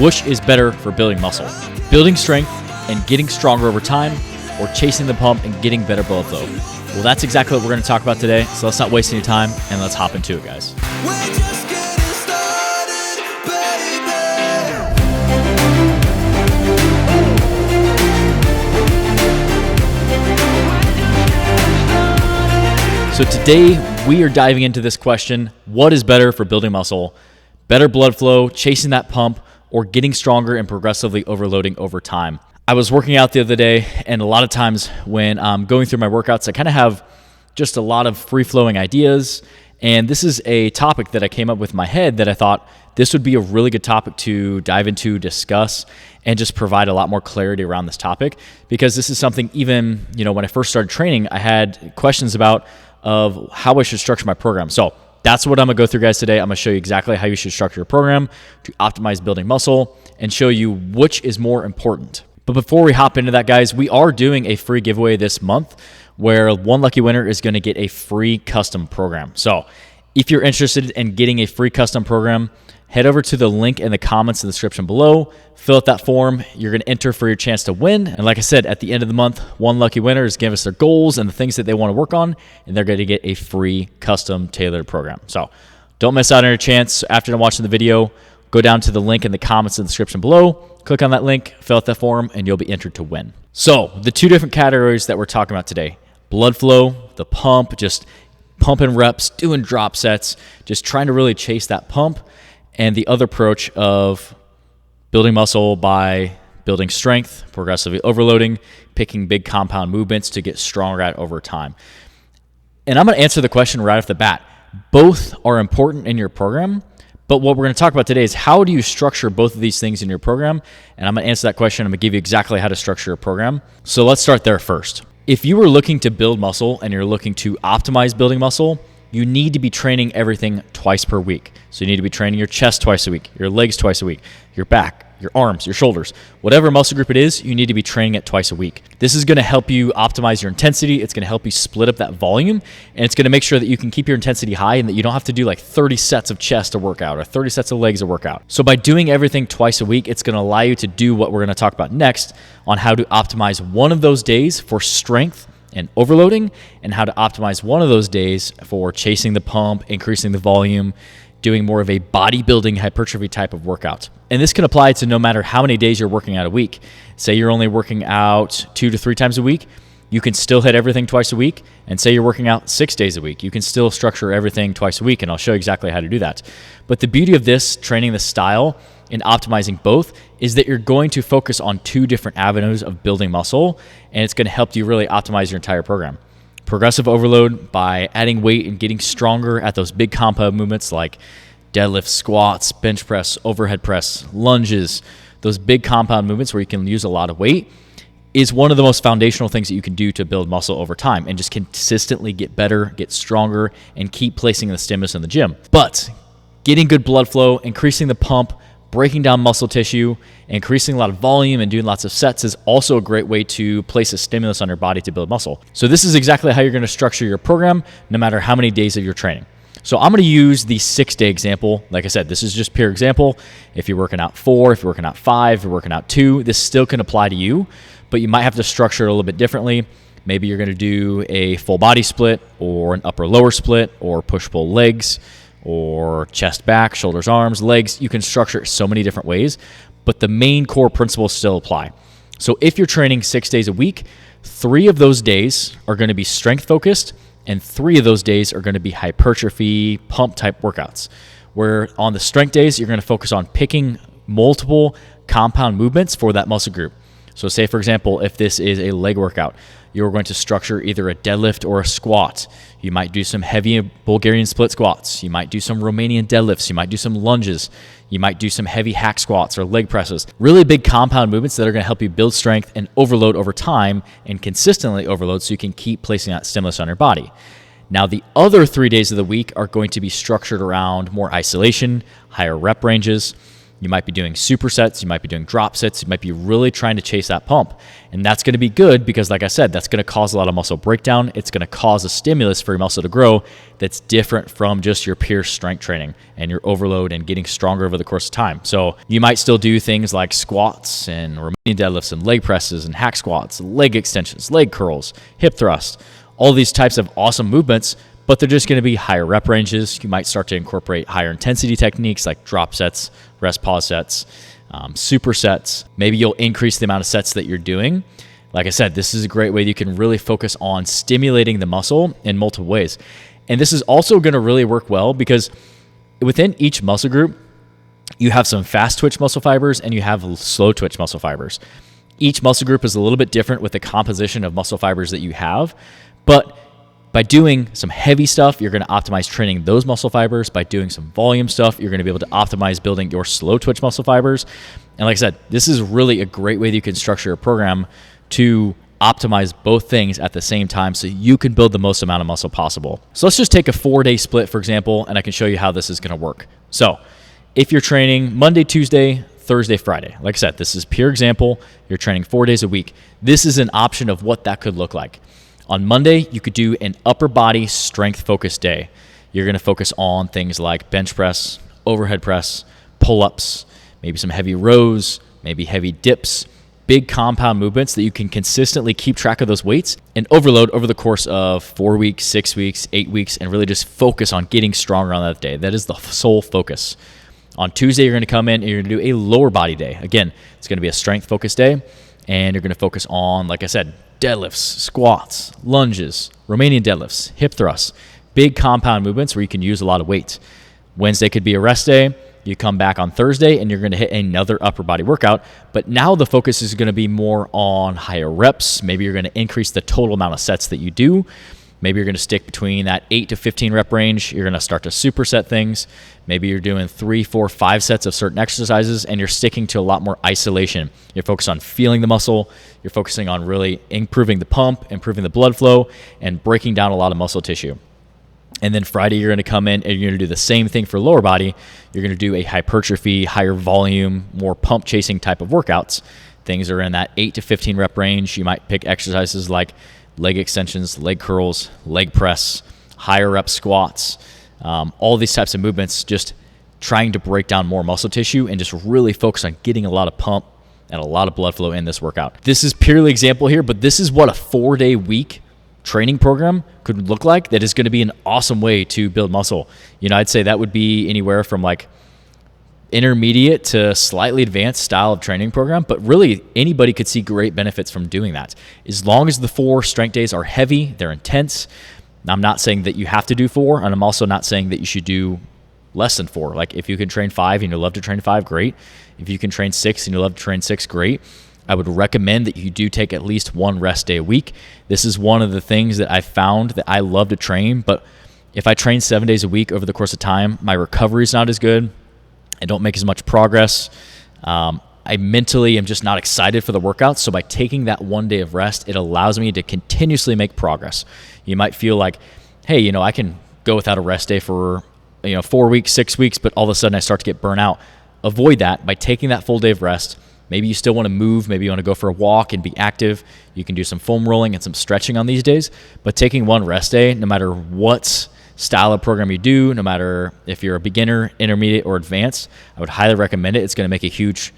Which is better for building muscle? Building strength and getting stronger over time, or chasing the pump and getting better blood flow? Well, that's exactly what we're going to talk about today. So let's not waste any time and let's hop into it, guys. So today we are diving into this question: what is better for building muscle? Better blood flow, chasing that pump, or getting stronger and progressively overloading over time? I was working out the other day, and a lot of times when I'm going through my workouts, I kind of have just a lot of free-flowing ideas. And this is a topic that I came up with in my head that I thought this would be a really good topic to dive into, discuss, and just provide a lot more clarity around this topic. Because this is something, even when I first started training, I had questions about of how I should structure my program. So that's what I'm gonna go through, guys, today. I'm gonna show you exactly how you should structure your program to optimize building muscle and show you which is more important. But before we hop into that, guys, we are doing a free giveaway this month where one lucky winner is gonna get a free custom program. So if you're interested in getting a free custom program, head over to the link in the comments in the description below, fill out that form. You're going to enter for your chance to win. And like I said, at the end of the month, one lucky winner is giving us their goals and the things that they want to work on, and they're going to get a free custom tailored program. So don't miss out on your chance. After watching the video, go down to the link in the comments in the description below, click on that link, fill out that form, and you'll be entered to win. So the two different categories that we're talking about today: blood flow, the pump, just pumping reps, doing drop sets, just trying to really chase that pump, and the other approach of building muscle by building strength, progressively overloading, picking big compound movements to get stronger at over time. And I'm going to answer the question right off the bat. Both are important in your program, but what we're going to talk about today is how do you structure both of these things in your program? And I'm going to answer that question. I'm going to give you exactly how to structure your program. So let's start there first. If you were looking to build muscle and you're looking to optimize building muscle, you need to be training everything twice per week. So you need to be training your chest twice a week, your legs twice a week, your back, your arms, your shoulders. Whatever muscle group it is, you need to be training it twice a week. This is going to help you optimize your intensity. It's going to help you split up that volume, and it's going to make sure that you can keep your intensity high and that you don't have to do like 30 sets of chest to work out or 30 sets of legs to work out. So by doing everything twice a week, it's going to allow you to do what we're going to talk about next on how to optimize one of those days for strength and overloading, and how to optimize one of those days for chasing the pump, increasing the volume, doing more of a bodybuilding hypertrophy type of workout. And this can apply to no matter how many days you're working out a week. Say you're only working out 2 to 3 times a week, you can still hit everything twice a week. And say you're working out 6 days a week, you can still structure everything twice a week, and I'll show you exactly how to do that. But the beauty of this, training the style and optimizing both, is that you're going to focus on 2 different avenues of building muscle, and it's going to help you really optimize your entire program. Progressive overload by adding weight and getting stronger at those big compound movements like deadlifts, squats, bench press, overhead press, lunges, those big compound movements where you can use a lot of weight, is one of the most foundational things that you can do to build muscle over time and just consistently get better, get stronger, and keep placing the stimulus in the gym. But getting good blood flow, increasing the pump, breaking down muscle tissue, increasing a lot of volume, and doing lots of sets is also a great way to place a stimulus on your body to build muscle. So this is exactly how you're going to structure your program no matter how many days of your training. So I'm going to use the 6-day example. Like I said, this is just pure example. If you're working out 4, if you're working out 5, if you're working out 2, this still can apply to you, but you might have to structure it a little bit differently. Maybe you're going to do a full body split or an upper lower split or push-pull legs, or chest, back, shoulders, arms, legs. You can structure it so many different ways, but the main core principles still apply. So if you're training 6 days a week, 3 of those days are going to be strength focused, and 3 of those days are going to be hypertrophy, pump type workouts. Where on the strength days, you're going to focus on picking multiple compound movements for that muscle group. So say, for example, if this is a leg workout, you're going to structure either a deadlift or a squat. You might do some heavy Bulgarian split squats. You might do some Romanian deadlifts. You might do some lunges. You might do some heavy hack squats or leg presses. Really big compound movements that are going to help you build strength and overload over time and consistently overload so you can keep placing that stimulus on your body. Now, the other 3 days of the week are going to be structured around more isolation, higher rep ranges. You might be doing supersets, you might be doing drop sets, you might be really trying to chase that pump. And that's going to be good because, like I said, that's going to cause a lot of muscle breakdown. It's going to cause a stimulus for your muscle to grow that's different from just your pure strength training and your overload and getting stronger over the course of time. So you might still do things like squats and Romanian deadlifts and leg presses and hack squats, leg extensions, leg curls, hip thrust, all these types of awesome movements, but they're just going to be higher rep ranges. You might start to incorporate higher intensity techniques like drop sets, rest pause sets, supersets. Maybe you'll increase the amount of sets that you're doing. Like I said, this is a great way you can really focus on stimulating the muscle in multiple ways. And this is also going to really work well because within each muscle group, you have some fast twitch muscle fibers and you have slow twitch muscle fibers. Each muscle group is a little bit different with the composition of muscle fibers that you have, but by doing some heavy stuff, you're going to optimize training those muscle fibers. By doing some volume stuff, you're going to be able to optimize building your slow twitch muscle fibers. And like I said, this is really a great way that you can structure a program to optimize both things at the same time so you can build the most amount of muscle possible. So let's just take a 4-day split, for example, and I can show you how this is going to work. So if you're training Monday, Tuesday, Thursday, Friday, like I said, this is pure example. You're training 4 days a week. This is an option of what that could look like. On Monday, you could do an upper body strength focused day. You're going to focus on things like bench press, overhead press, pull-ups, maybe some heavy rows, maybe heavy dips, big compound movements that you can consistently keep track of those weights and overload over the course of 4 weeks, 6 weeks, 8 weeks, and really just focus on getting stronger on that day. That is the sole focus. On Tuesday, you're going to come in and you're going to do a lower body day. Again, it's going to be a strength focused day, and you're going to focus on, like I said, deadlifts, squats, lunges, Romanian deadlifts, hip thrusts, big compound movements where you can use a lot of weight. Wednesday could be a rest day. You come back on Thursday and you're going to hit another upper body workout, but now the focus is going to be more on higher reps. Maybe you're going to increase the total amount of sets that you do. Maybe you're going to stick between that 8 to 15 rep range. You're going to start to superset things. Maybe you're doing 3, 4, 5 sets of certain exercises, and you're sticking to a lot more isolation. You're focused on feeling the muscle. You're focusing on really improving the pump, improving the blood flow, and breaking down a lot of muscle tissue. And then Friday, you're going to come in and you're going to do the same thing for lower body. You're going to do a hypertrophy, higher volume, more pump chasing type of workouts. Things are in that 8 to 15 rep range. You might pick exercises like leg extensions, leg curls, leg press, higher rep squats, all these types of movements, just trying to break down more muscle tissue and just really focus on getting a lot of pump and a lot of blood flow in this workout. This is purely example here, but this is what a 4-day week training program could look like. That is going to be an awesome way to build muscle. You know, I'd say that would be anywhere from like intermediate to slightly advanced style of training program, but really anybody could see great benefits from doing that. As long as the 4 strength days are heavy, they're intense. I'm not saying that you have to do 4, and I'm also not saying that you should do less than 4. Like if you can train 5 and you love to train 5, great. If you can train 6 and you love to train 6, great. I would recommend that you do take at least 1 rest day a week. This is one of the things that I found that I love to train, but if I train 7 days a week over the course of time, my recovery is not as good. I don't make as much progress. I mentally am just not excited for the workouts. So by taking that 1 day of rest, it allows me to continuously make progress. You might feel like, hey, you know, I can go without a rest day for 4 weeks, 6 weeks, but all of a sudden I start to get burnt out. Avoid that by taking that full day of rest. Maybe you still want to move. Maybe you want to go for a walk and be active. You can do some foam rolling and some stretching on these days. But taking 1 rest day, no matter what style of program you do, no matter if you're a beginner, intermediate, or advanced, I would highly recommend it. It's going to make a huge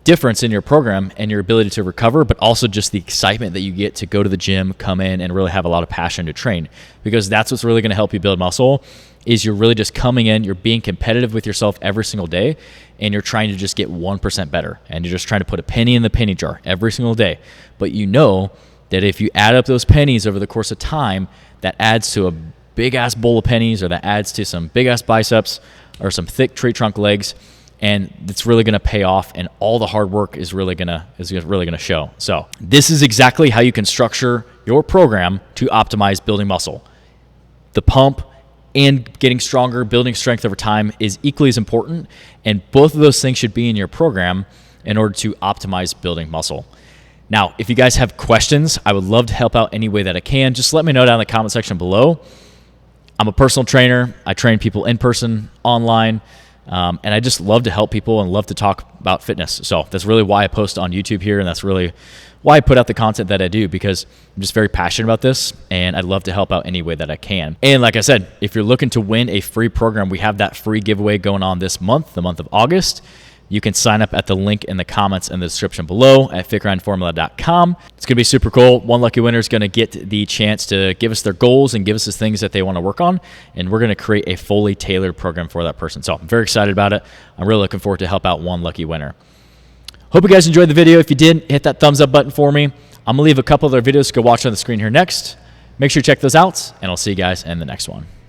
difference in your program and your ability to recover, but also just the excitement that you get to go to the gym, come in, and really have a lot of passion to train, because that's what's really going to help you build muscle. Is you're really just coming in, you're being competitive with yourself every single day, and you're trying to just get 1% better, and you're just trying to put a penny in the penny jar every single day. But you know that if you add up those pennies over the course of time, that adds to a big ass bowl of pennies, or that adds to some big ass biceps or some thick tree trunk legs, and it's really going to pay off, and all the hard work is really going to show. So this is exactly how you can structure your program to optimize building muscle. The pump and getting stronger, building strength over time is equally as important, and both of those things should be in your program in order to optimize building muscle. Now, if you guys have questions, I would love to help out any way that I can. Just let me know down in the comment section below. I'm a personal trainer. I train people in person, online. And I just love to help people and love to talk about fitness. So that's really why I post on YouTube here. And that's really why I put out the content that I do, because I'm just very passionate about this and I'd love to help out any way that I can. And like I said, if you're looking to win a free program, we have that free giveaway going on this month, the month of August. You can sign up at the link in the comments in the description below at fitgrindformula.com. It's going to be super cool. One lucky winner is going to get the chance to give us their goals and give us the things that they want to work on. And we're going to create a fully tailored program for that person. So I'm very excited about it. I'm really looking forward to help out one lucky winner. Hope you guys enjoyed the video. If you did, hit that thumbs up button for me. I'm going to leave a couple other videos to go watch on the screen here next. Make sure you check those out, and I'll see you guys in the next one.